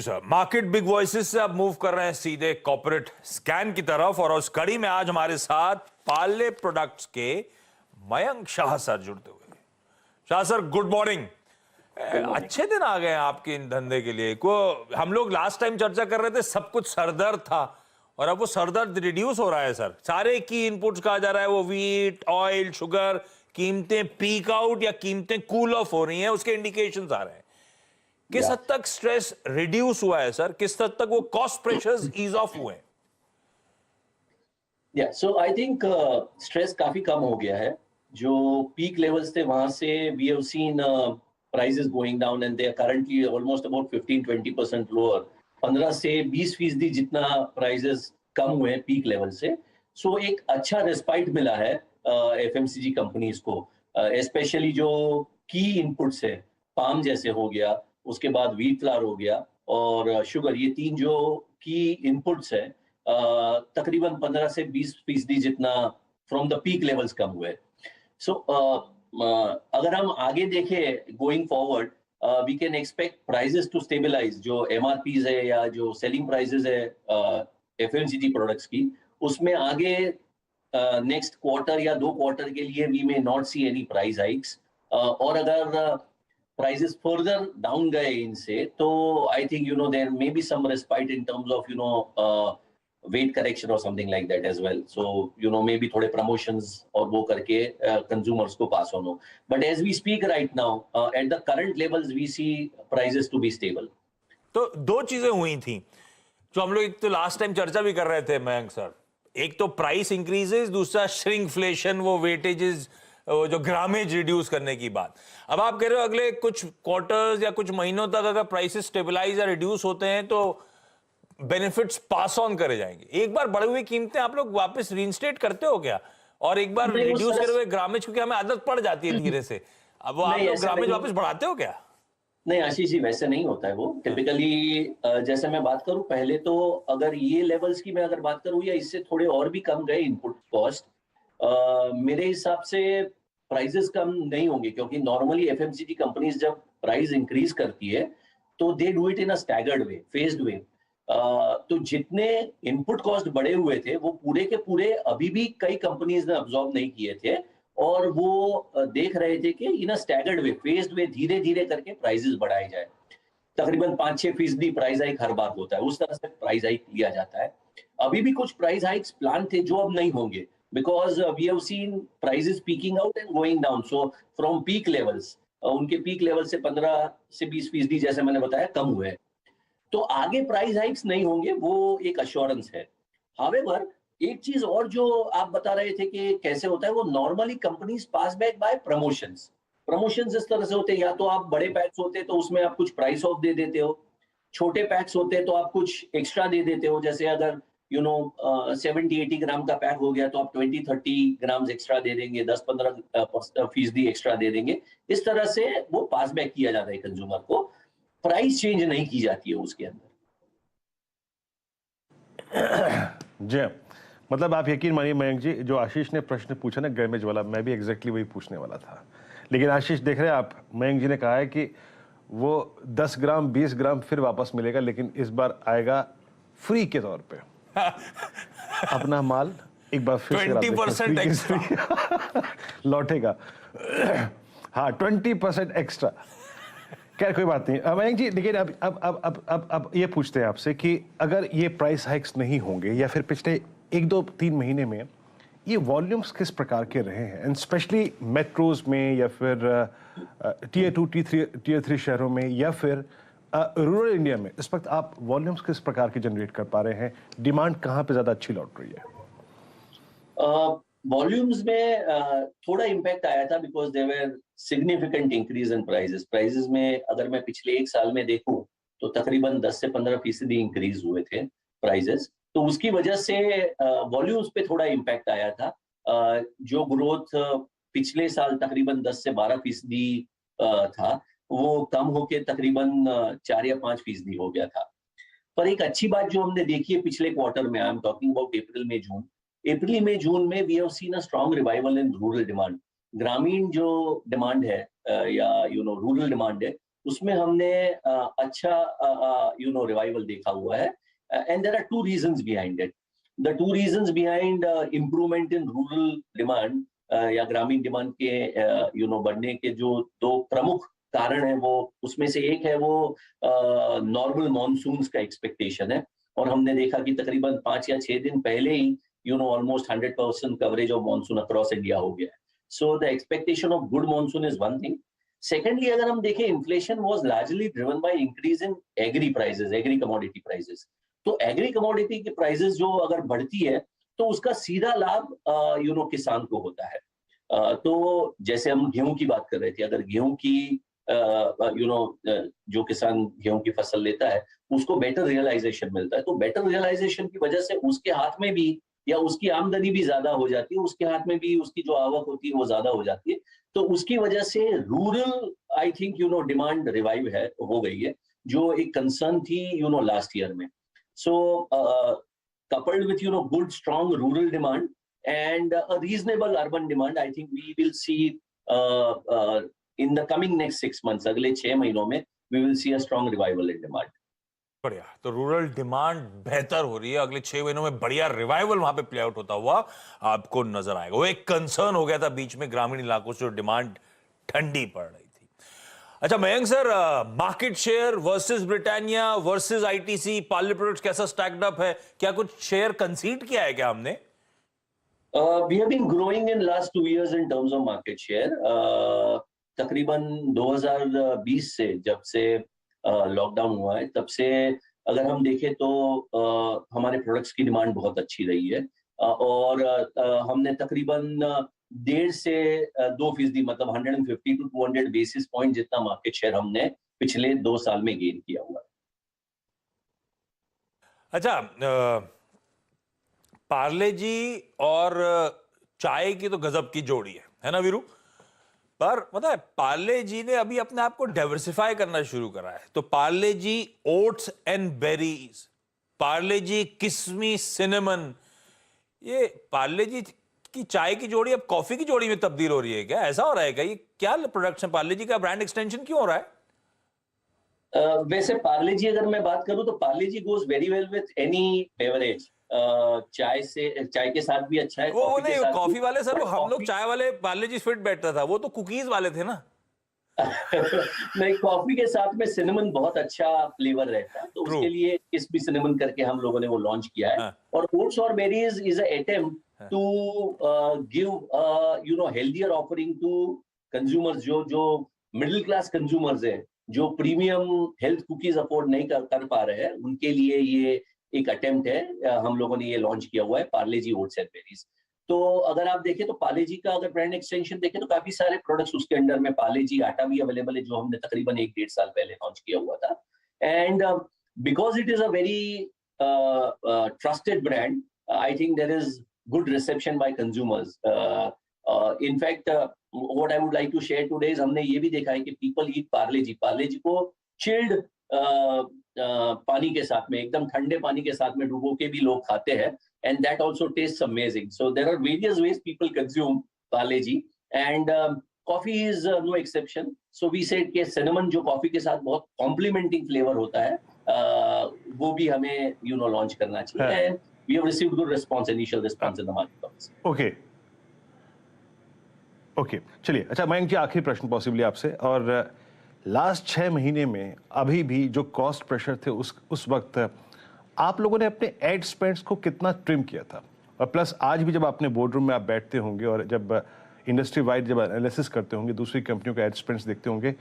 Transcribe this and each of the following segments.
Sir, market big voices से अब move कर रहे हैं सीधे कॉर्पोरेट स्कैन की तरफ और उस कड़ी में आज हमारे साथ पार्ले प्रोडक्ट्स के मयंक शाह सर जुड़ते हुए। Shah sir, good morning. अच्छे दिन आ गए आपके इन धंधे के लिए। को हम लोग लास्ट टाइम चर्चा कर रहे थे, सब कुछ सरदर्द था और अब वो सरदर्द रिड्यूस हो रहा है सर। सारे की इनपुट्स कहा जा रहा है, वो व्हीट, ऑयल, शुगर, कीमतें पीक आउट या कीमतें कूल ऑफ हो रही हैं, उसके इंडिकेशंस आ रहे हैं। किस हद तक स्ट्रेस रिड्यूस हुआ है सर? किस हद तक वो कॉस्ट प्रेशर्स ईज ऑफ हुए हैं? सो आई थिंक स्ट्रेस काफी कम हो गया है। जो पीक लेवल्स थे वहां से we have seen prices going down and they are currently almost about 15-20% lower. 15 से 20% जितना प्राइसेस कम हुए हैं पीक लेवल से। सो एक अच्छा रेस्पाइट मिला है एफएमसीजी कंपनीज को, स्पेशली जो की इनपुट्स है, पाम जैसे हो गया, उसके बाद व्हीट फ्लावर हो गया और शुगर, ये तीन जो की इनपुट्स है तकरीबन 15 से 20% जितना फ्रॉम द पीक लेवल्स कम हुए। सो अगर हम आगे देखें going forward, we can expect prices to stabilise. जो एमआरपीज है या जो सेलिंग प्राइसेस है एफएमसीजी प्रोडक्ट्स की, उसमें आगे नेक्स्ट क्वार्टर या 2 क्वार्टर के लिए we may not see any price hikes. और अगर prices further down गए इनसे, तो I think there may be some respite in terms of weight correction or something like that as well. So maybe थोड़े promotions और वो करके consumers को pass on हो. But as we speak right now, at the current levels we see prices to be stable. तो दो चीजें हुई थी जो हम लोग एक तो लास्ट टाइम चर्चा भी कर रहे थे मयंक सर। एक तो प्राइस इंक्रीजेस, दूसरा श्रिंकफ्लेशन, वो वेटेजेस, जो ग्रामेज रिड्यूस करने की बात। अब आप कह रहे हो अगले कुछ क्वार्टर्स या कुछ महीनों तक अगर प्राइसेस स्टेबलाइज या रिड्यूस होते हैं तो बेनिफिट्स पास ऑन करे जाएंगे। एक बार बढ़ी हुई कीमतें आप लोग वापस रीइंस्टेट करते हो क्या? और एक बार रिड्यूस करे हुए ग्रामेज, क्योंकि हमें आदत पड़ जाती है धीरे से, अब वो आप लोग ग्रामेज वापस बढ़ाते हो क्या? नहीं आशीष जी, वैसे नहीं होता है वो। टिपिकली जैसे मैं बात करूं, पहले तो अगर ये लेवल्स की मैं अगर बात करूं या इससे थोड़े और भी कम गए इनपुट कॉस्ट, मेरे हिसाब से प्राइसेस कम नहीं होंगे, क्योंकि नॉर्मली एफएमसीजी कंपनीज जब प्राइस इंक्रीज करती है तो they do it in a staggered way, phased way. तो जितने इनपुट कॉस्ट बढ़े हुए थे वो पूरे के पूरे अभी भी कई कंपनीज ने अब्सॉर्ब नहीं किए थे और वो देख रहे थे कि इन अ स्टैगर्ड वे, फेज्ड वे, धीरे धीरे करके प्राइसेस बढ़ाए जाए। तकरीबन 5-6% प्राइस हाइक हर बार होता है, उस तरह से प्राइस हाइक लिया जाता है। अभी भी कुछ प्राइस हाइक्स प्लान थे जो अब नहीं होंगे, because we have seen prices peaking out and going down. So from peak levels, उनके peak level से 15 से 20% जैसे मैंने बताया कम हुए हैं। तो आगे प्राइस हाइक्स नहीं होंगे, वो एक अश्योरेंस है। However, एक चीज और जो आप बता रहे थे कि कैसे होता है, वो normally companies pass back by promotions. Promotions इस तरह से होते हैं, या तो आप बड़े पैक्स होते तो उसमें आप कुछ प्राइस ऑफ दे देते हो, छोटे पैक्स होते तो आप कुछ एक्स्ट्रा दे देते हो। जैसे अगर 70-80 ग्राम का पैक हो गया तो आप 20-30 ग्राम एक्स्ट्रा दे देंगे, 10-15% एक्स्ट्रा दे देंगे। इस तरह से वो पास बैक किया जाता है कंज्यूमर को, प्राइस चेंज नहीं की जाती है उसके अंदर। जी, मतलब आप यकीन मानिए मयंक जी, जो आशीष ने प्रश्न पूछा ना ग्रामेज वाला, मैं भी एग्जैक्टली वही पूछने वाला था। लेकिन आशीष देख रहे हैं आप, मयंक जी ने कहा है कि वो 10 ग्राम 20 ग्राम फिर वापस मिलेगा, लेकिन इस बार आएगा फ्री के तौर पे। अपना माल एक बार फिर 20% एक्स्ट्रा लौटेगा। हाँ, 20% एक्स्ट्रा। खैर कोई बात नहीं मयंक जी, लेकिन अब ये पूछते हैं आपसे कि अगर ये प्राइस हाइक्स नहीं होंगे या फिर पिछले 1-2-3 महीने में ये वॉल्यूम्स किस प्रकार के रहे हैं, एंड स्पेशली मेट्रोज में या फिर टियर 2 टियर 3 शहरों में या फिर रूरल इंडिया में, इस वक्त आप वॉल्यूम्स किस प्रकार के जनरेट कर पा रहे हैं? डिमांड कहाँ पे ज्यादा अच्छी लौट रही है? वॉल्यूम्स में थोड़ा इम्पैक्ट आया था, because there were significant increase in prices में अगर मैं पिछले 1 साल में देखूं तो तकरीबन 10 से 15% इंक्रीज हुए थे प्राइसेस। तो उसकी वजह से वॉल्यूम्स पे थोड़ा इम्पैक्ट आया था। जो ग्रोथ पिछले साल तकरीबन 10 से 12% था, वो कम होके तकरीबन 4 या 5% हो गया था। पर एक अच्छी बात जो हमने देखी है पिछले क्वार्टर में, I am talking about April में जून में we have seen a strong revival in rural demand. ग्रामीण जो डिमांड है या रूरल डिमांड है, उसमें हमने अच्छा रिवाइवल देखा हुआ है. And there are two reasons behind it. The two reasons behind improvement in rural demand या ग्रामीण डिमांड के बढ़ने के जो दो प्रमुख कारण है, वो उसमें से एक है वो नॉर्मल मॉनसून्स का एक्सपेक्टेशन है. और हमने देखा कि तकरीबन 5 या 6 दिन पहले ही almost 100% coverage of monsoon across India हो गया है. So the expectation of good monsoon is one thing. Secondly, अगर हम देखें, inflation was largely driven by increase in agri prices, agri commodity prices. तो एग्री कमोडिटी की प्राइसेस जो अगर बढ़ती है तो उसका सीधा लाभ किसान को होता है. तो जैसे हम गेहूं की बात कर रहे थे, अगर गेहूं की जो किसान गेहूं की फसल लेता है उसको बेटर रियलाइजेशन मिलता है, तो बेटर रियलाइजेशन की वजह से उसके हाथ में भी या उसकी आमदनी भी ज्यादा हो जाती है, उसके हाथ में भी उसकी जो आवक होती है वो ज्यादा हो जाती है. तो उसकी वजह से rural I think demand revive है, हो गई है, जो एक कंसर्न थी लास्ट ईयर में. सो coupled with good strong rural demand and a reasonable urban demand, I think we will see in the coming next 6 months, अगले 6 महीनों में we will see a strong revival in demand. बढ़िया. तो rural demand बेहतर हो रही है, अगले 6 महीनों में बढ़िया रिवाइवल वहां पे प्ले आउट होता हुआ आपको नजर आएगा. वो एक कंसर्न हो गया था बीच में ग्रामीण इलाकों से, जो डिमांड ठंडी पड़ रही थी. अच्छा Mayank sir, market share versus Britannia versus ITC, Parle products कैसा स्टैक्ड अप है? क्या कुछ शेयर कंसीड किया है क्या हमने? We have been growing in last 2 years in terms of market share. तकरीबन 2020 से, जब से लॉकडाउन हुआ है, तब से अगर हम देखें तो हमारे प्रोडक्ट्स की डिमांड बहुत अच्छी रही है. और हमने तकरीबन 1.5 से 2%, मतलब 150 to 200 बेसिस पॉइंट जितना मार्केट शेयर हमने पिछले 2 साल में गेन किया हुआ है. अच्छा, पार्ले जी और चाय की तो गजब की जोड़ी है ना वीरू? पर पता है, पार्ले जी ने अभी अपने आप को डाइवर्सिफाई करना शुरू करा है. तो Parle G oats and berries, Parle G Kismi cinnamon, ये पार्ले जी की चाय की जोड़ी अब कॉफी की जोड़ी में तब्दील हो रही है क्या? ऐसा हो रहा है क्या? ये क्या प्रोडक्ट्स है? पार्ले जी का ब्रांड एक्सटेंशन क्यों हो रहा है? वैसे पार्ले जी अगर मैं बात करूं तो Parle G goes very well with any beverage. चाय के साथ भी अच्छा है. वो नहीं, साथ कॉफी भी, वाले सर, वो हम लोग कॉफी चाय वाले पार्ले जी फिट बैठता था, वो तो कुकीज वाले थे ना. नहीं, कॉफी के साथ में सिनेमन बहुत अच्छा फ्लेवर रहता है, तो True. उसके लिए किस्मी सिनेमन करके हम लोगों ने वो लॉन्च किया है. हाँ. और ओट्स और berries is a attempt to give healthier offering to consumers, जो मिडिल क्लास कंज्यूमर्स हैं, जो प्रीमियम हेल्थ कुकीज अफोर्ड नहीं कर पा रहे हैं, उनके लिए ये एक अटेम्प्ट है. हम लोगों ने ये लॉन्च किया हुआ है Parle G oats and berries. तो अगर आप देखें तो पार्ले जी का अगर ब्रांड एक्सटेंशन देखें तो काफी सारे प्रोडक्ट्स उसके अंडर में, पार्ले जी आटा भी अवेलेबल है, जो हमने तकरीबन 1-1.5 साल पहले लॉन्च किया हुआ था. And because it is a very trusted brand, I think there is good reception by consumers. In fact what I would like to share today is, हमने ये भी देखा है कि पीपल ईट पार्ले जी को चिल्ड पानी के साथ में, एकदम ठंडे पानी के साथ में डुबो के भी लोग खाते हैं. And that also tastes amazing. So there are various ways people consume Parle Ji, and coffee is no exception. So we said कि cinnamon जो coffee के साथ बहुत complementing flavor होता है, वो भी हमें launch करना चाहिए. And we have received good response, initial response in the market. Okay. चलिए, अच्छा मयंक जी, आखिरी प्रश्न पॉसिबली आपसे. और लास्ट 6 महीने में अभी भी जो कॉस्ट प्रेशर थे उस वक्त आप लोगों ने अपने एड स्पेंड्स को कितना ट्रिम किया था? और प्लस आज भी जब अपने बोर्ड रूम में आप बैठते होंगे और जब इंडस्ट्री वाइड जब एनालिसिस करते होंगे, दूसरी कंपनियों के एड स्पेंड्स देखते होंगे,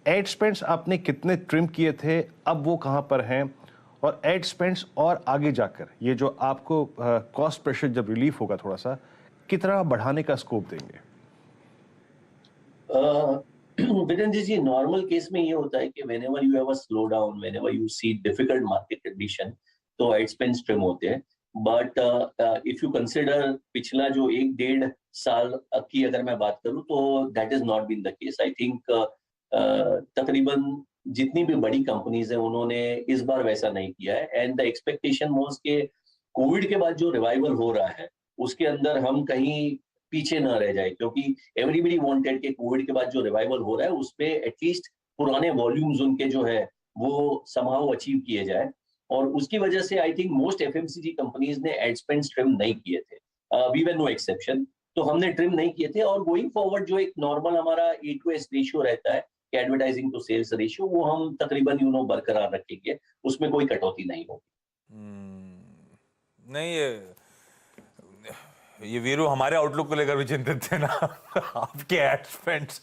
एड स्पेंड्स आपने कितने ट्रिम किए थे, अब वो कहाँ पर हैं? और एड स्पेंड्स और आगे जाकर ये जो आपको कॉस्ट प्रेशर जब रिलीफ होगा थोड़ा सा, कितना बढ़ाने का स्कोप देंगे? वीरेंद्र जी, नॉर्मल केस में ये होता है कि whenever you have a slowdown, whenever you see difficult market condition, तो एड स्पेंड्स ट्रिम होते हैं. बट इफ यू कंसिडर पिछला जो 1-1.5 साल की अगर मैं बात करूं, तो that is not been the case. I think तकरीबन जितनी भी बड़ी कंपनीज हैं उन्होंने इस बार वैसा नहीं किया है. एंड द एक्सपेक्टेशन वाज कि कोविड के बाद जो रिवाइवल हो रहा है उसके अंदर हम कहीं पीछे न रह जाए, क्योंकि एवरीबडी वांटेड कि कोविड के बाद जो रिवाइवल हो रहा है उसपे एटलीस्ट पुराने वॉल्यूम्स उनके जो है वो समहाउ अचीव किए जाए, और उसकी वजह से I think most FMCG companies ने एड स्पेंड ट्रिम नहीं किए थे, वी वर नो एक्सेप्शन। तो हमने ट्रिम नहीं किए थे, और गोइंग फॉरवर्ड जो एक नॉर्मल हमारा A/S रेशियो रहता है, एडवर्टाइजिंग टू सेल्स रेशियो, वो हम तकरीबन बरकरार रखेंगे, उसमें कोई कटौती नहीं होगी। नहीं, ये वीरू हमारे आउटलुक को लेकर भी चिंतित थे ना। आपके add spends.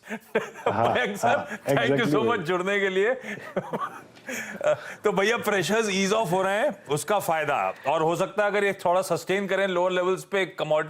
Mayank sir, thank you so much जुड़ने के लिए। तो भैया प्रेशर्स ईज ऑफ हो रहे हैं, उसका फायदा, और हो सकता है अगर ये थोड़ा सस्टेन करें लोअर लेवल्स पे कमोडिटी